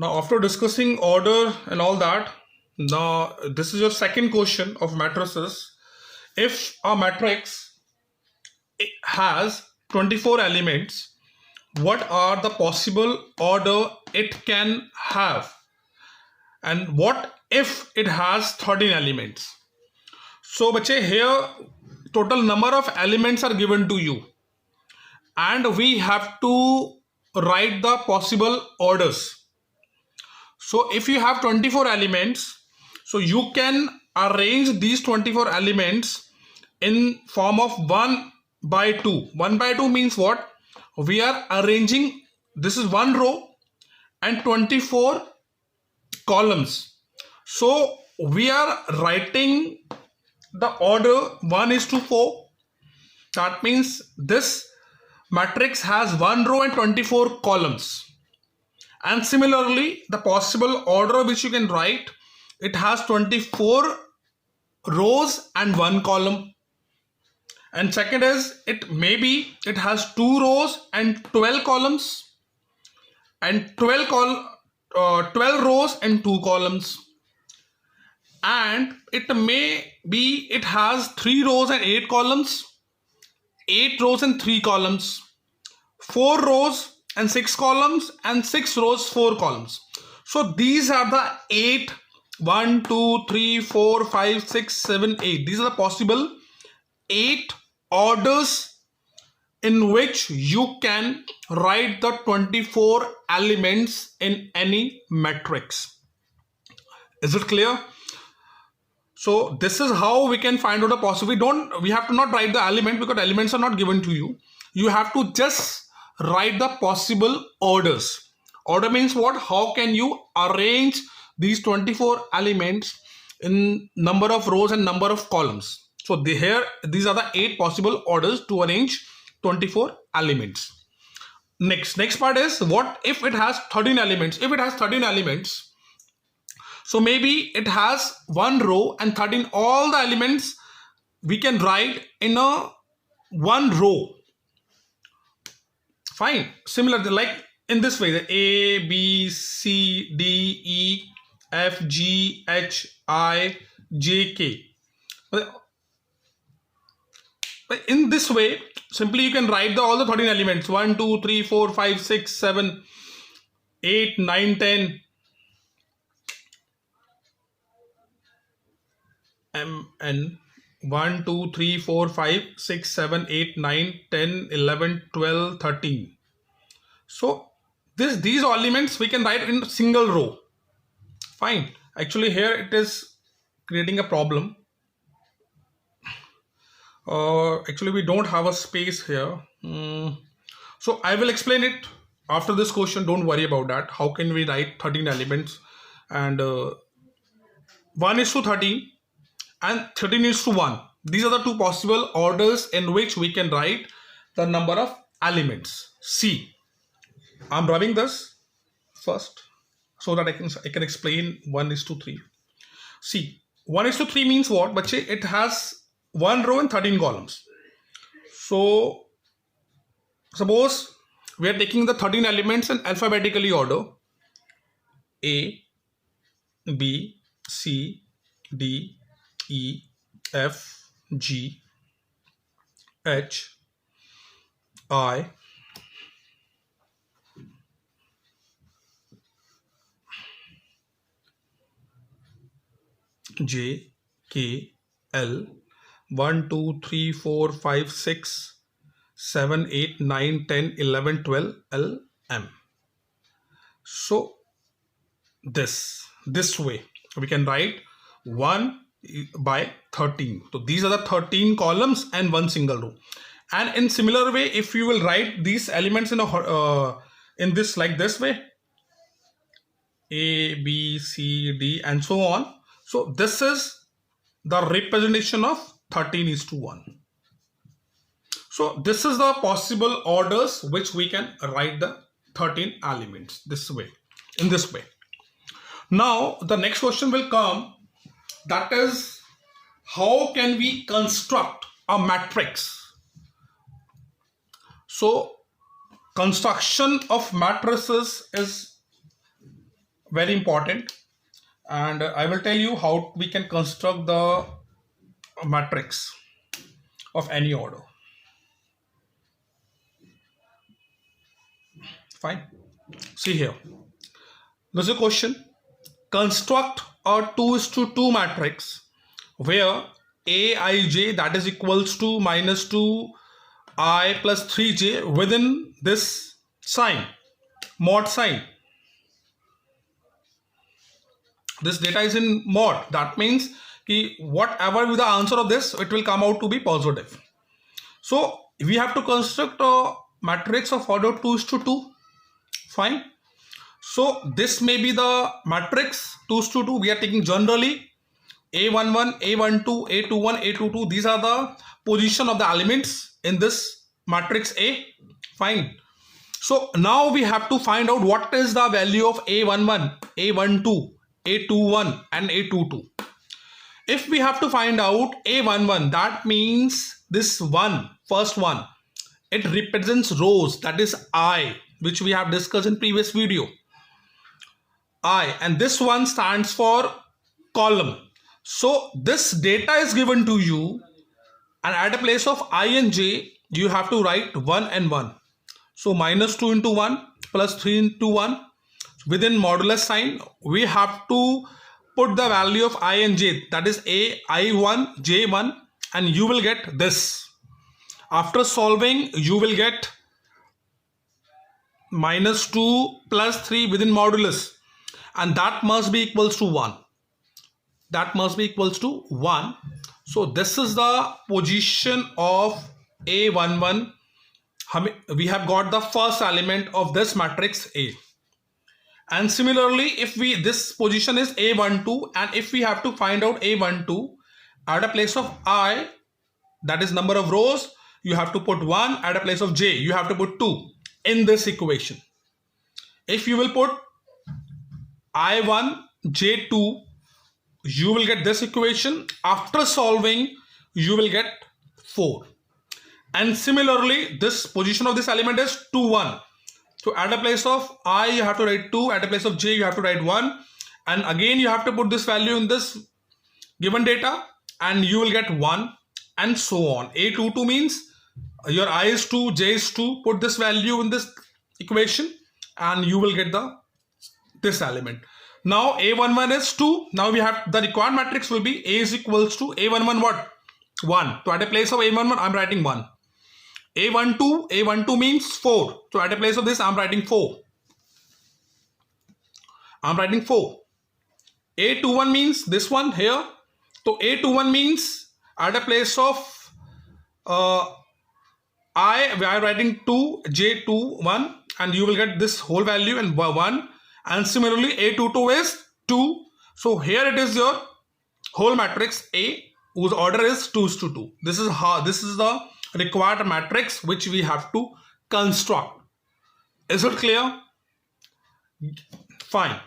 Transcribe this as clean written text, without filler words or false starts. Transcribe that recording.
Now, after discussing order and all that, now this is your second question of matrices. If a matrix has 24 elements, what are the possible order it can have? And what if it has 13 elements? So, bache, here total number of elements are given to you, and we have to write the possible orders. So if you have 24 elements, so you can arrange these 24 elements in form of 1 by 2. 1 by 2 means what? We are arranging, this is one row and 24 columns. So we are writing the order 1:4. That means this matrix has one row and 24 columns. And similarly, the possible order which you can write, it has 24 rows and one column. And second is, it has 2 rows and 12 columns, and 12 rows and 2 columns. And it has 3 rows and 8 columns, 8 rows and 3 columns, 4 rows and 6 columns, and 6 rows, 4 columns. So these are the 8, 1, 2, 3, 4, 5, 6, 7, 8. These are the possible 8 orders in which you can write the 24 elements in any matrix. Is it clear? So this is how we can find out the possible. We have to not write the element because elements are not given to you. You have to just write the possible orders. Order means what? How can you arrange these 24 elements in number of rows and number of columns? So these are the 8 possible orders to arrange 24 elements. Next part is, what if it has 13 elements? If it has 13 elements, so maybe it has one row and 13, all the elements we can write in a one row. Fine. Similarly, like in this way, the A, B, C, D, E, F, G, H, I, J, K. In this way, simply you can write all the 13 elements. 1, 2, 3, 4, 5, 6, 7, 8, 9, 10. M, N. 1, 2, 3, 4, 5, 6, 7, 8, 9, 10, 11, 12, 13. So these elements we can write in a single row. Fine. Actually here it is creating a problem. Actually we don't have a space here. So I will explain it after this question. Don't worry about that. How can we write 13 elements? And 1:13 and 13:1. These are the two possible orders in which we can write the number of elements. See, I'm rubbing this first so that I can explain 1:3. See, 1:3 means what? But it has one row and 13 columns. So suppose we are taking the 13 elements in alphabetically order: A, B, C, D, E, F, G, H, I, J, K, L, 1, 2, 3, 4, 5, 6, 7, 8, 9, 10, 11, 12, L, M. So this way we can write 1 by 13. So these are the 13 columns and one single row. And in similar way, if you will write these elements in this like this way, A, B, C, D, and so on. So this is the representation of 13:1. So this is the possible orders which we can write the 13 elements in this way. Now the next question will come, that is, how can we construct a matrix? So construction of matrices is very important, and I will tell you how we can construct the matrix of any order. Fine. See here. There's a question. Construct a 2:2 matrix where Aij, that is equals to minus 2i plus 3j within this sign, mod sign. This data is in mod. That means whatever be the answer of this, it will come out to be positive. So we have to construct a matrix of order 2:2. Fine. So this may be the matrix 2:2. We are taking generally A11, A12, A21, A22. These are the position of the elements in this matrix A. Fine. So now we have to find out what is the value of A11, A12, A21 and A22. If we have to find out A11, that means this one, first one, it represents rows, that is I, which we have discussed in previous video. I, and this one stands for column. So this data is given to you, and at a place of I and j, you have to write 1 and 1. So minus 2 into 1 plus 3 into 1. Within modulus sign, we have to put the value of I and j, that is A, I1, J1, and you will get this. After solving, you will get minus 2 plus 3 within modulus, and that must be equals to 1. That must be equals to 1. So this is the position of A11. We have got the first element of this matrix A. And similarly, if this position is A12, and if we have to find out A12, at a place of I, that is number of rows, you have to put 1. At a place of j, you have to put 2 in this equation. If you will put I1, J2, you will get this equation. After solving, you will get 4. And similarly, this position of this element is 2, 1. So at a place of I, you have to write 2. At a place of j, you have to write 1. And again, you have to put this value in this given data, and you will get 1, and so on. A22 means your I is 2, j is 2. Put this value in this equation, and you will get this element. Now A11 is 2. Now we have the required matrix will be A is equals to A11 what? 1. So at a place of A11, I'm writing 1. A12 means 4. So at a place of this, I'm writing 4. I'm writing 4. A21 means this one here. So A21 means at a place of I, we are writing 2, J2, 1, and you will get this whole value and 1. And similarly, A22 is 2. So here it is your whole matrix A, whose order is 2:2. This is the required matrix which we have to construct. Is it clear? Fine.